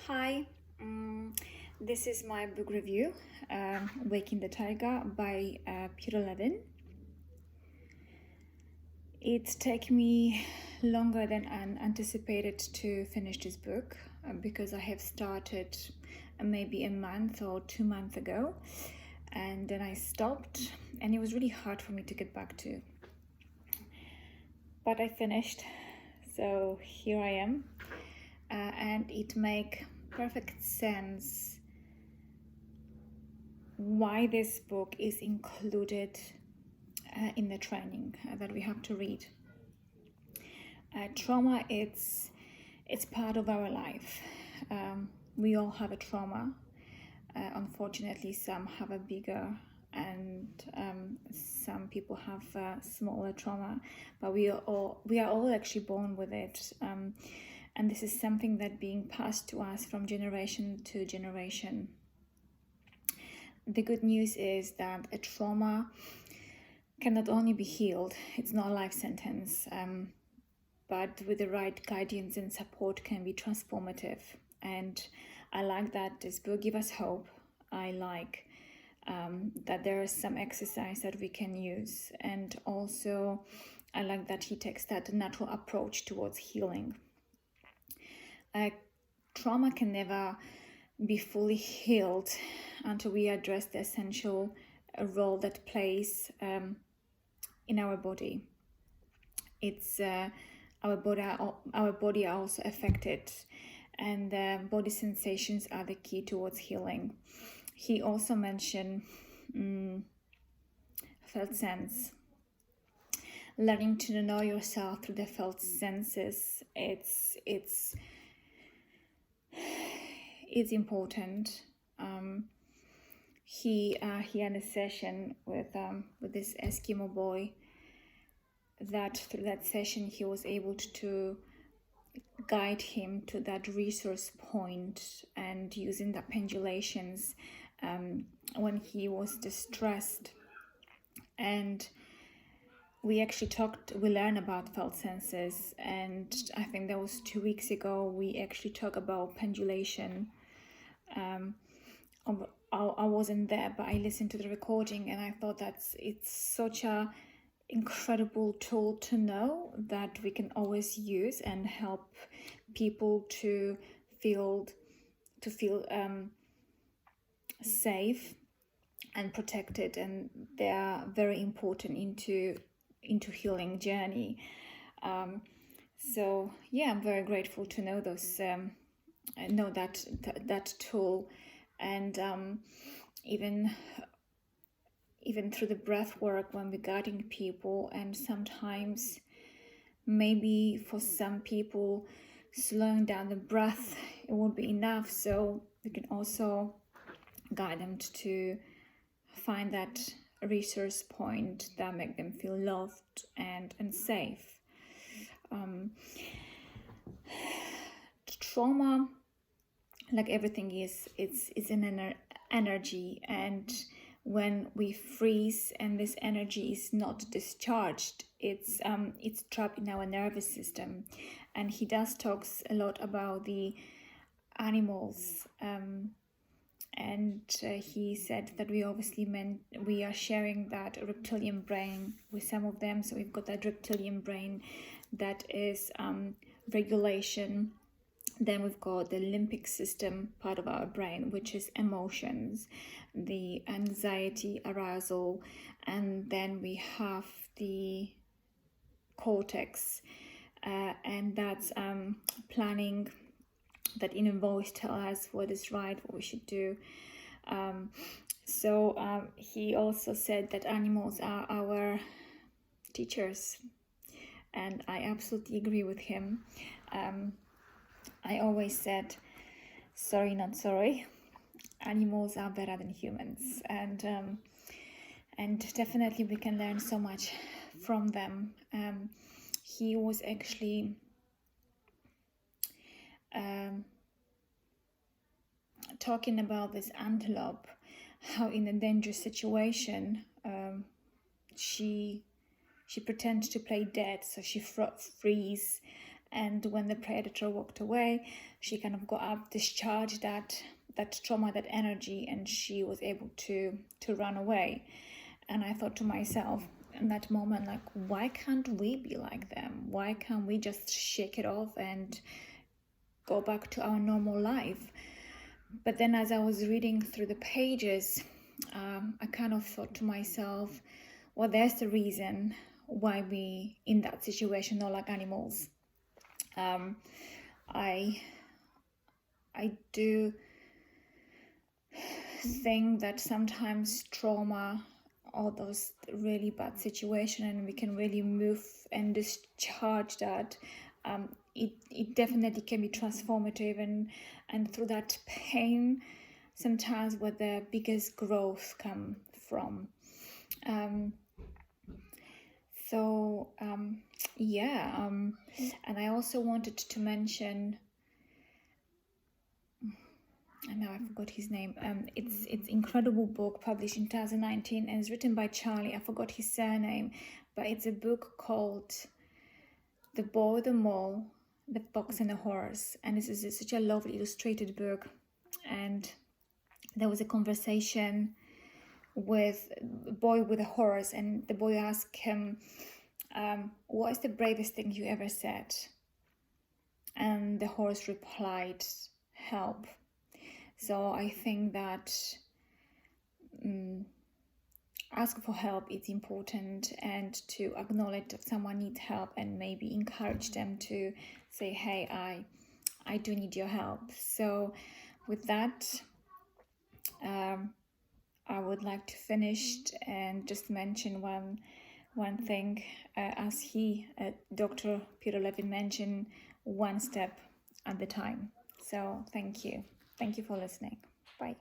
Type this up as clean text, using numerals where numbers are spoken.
Hi, mm, this is my book review, Waking the Tiger by Peter Levin. It's taken me longer than I anticipated to finish this book because I have started maybe a month or 2 months ago, and then I stopped, and it was really hard for me to get back to. But I finished, so here I am, and it makes perfect sense why this book is included in the training that we have to read. Trauma, it's part of our life. We all have a trauma. Unfortunately, some have a bigger and some people have a smaller trauma, but we are all actually born with it. And this is something that being passed to us from generation to generation. The good news is that a trauma can not only be healed, it's not a life sentence, but with the right guidance and support can be transformative. And I like that this book gives us hope. I like that there is some exercise that we can use, and also I like that he takes that natural approach towards healing. Trauma can never be fully healed until we address the essential role that plays in our body. It's our body are also affected, and body sensations are the key towards healing. He also mentioned felt sense. Learning to know yourself through the felt senses, it's important. He had a session with this Eskimo boy. That through that session he was able to guide him to that resource point, and using the pendulations when he was distressed. And we actually learned about felt senses, and I think that was 2 weeks ago we actually talked about pendulation. I wasn't there, but I listened to the recording and I thought it's such a incredible tool to know that we can always use and help people to feel safe and protected, and they are very important into healing journey. So yeah, I'm very grateful to know those know that tool, and even through the breath work when we're guiding people, and sometimes maybe for some people slowing down the breath it won't be enough, so we can also guide them to find that resource point that make them feel loved and safe. Trauma, like everything, it's an energy, and when we freeze and this energy is not discharged, it's trapped in our nervous system. And he talks a lot about the animals, and he said that we are sharing that reptilian brain with some of them. So we've got that reptilian brain that is regulation. Then we've got the limbic system part of our brain, which is emotions, the anxiety, arousal, and then we have the cortex, and that's planning, that inner voice tell us what is right, what we should do. So he also said that animals are our teachers, and I absolutely agree with him. I always said, sorry, not sorry. Animals are better than humans, and definitely we can learn so much from them. He was actually talking about this antelope, how in a dangerous situation she pretends to play dead, so she freeze and when the predator walked away, she kind of got up, discharged that trauma, that energy, and she was able to run away. And I thought to myself in that moment, like, why can't we be like them? Why can't we just shake it off and go back to our normal life? But then as I was reading through the pages, I kind of thought to myself, well, there's the reason why we in that situation are like animals. I do think that sometimes trauma or those really bad situations, and we can really move and discharge that, it definitely can be transformative, and through that pain sometimes where the biggest growth come from. And I also wanted to mention, and now I forgot his name. It's incredible book published in 2019 and it's written by Charlie. I forgot his surname, but it's a book called The Boy, the Mole, the Fox and the Horse. And this is such a lovely illustrated book. And there was a conversation with a boy with a horse, and the boy asked him, what is the bravest thing you ever said? And the horse replied, help. So I think that ask for help is important, and to acknowledge that someone needs help and maybe encourage them to say, hey, I do need your help. So with that, I would like to finish and just mention one thing, as Dr. Peter Levine mentioned, one step at a time. So thank you for listening. Bye.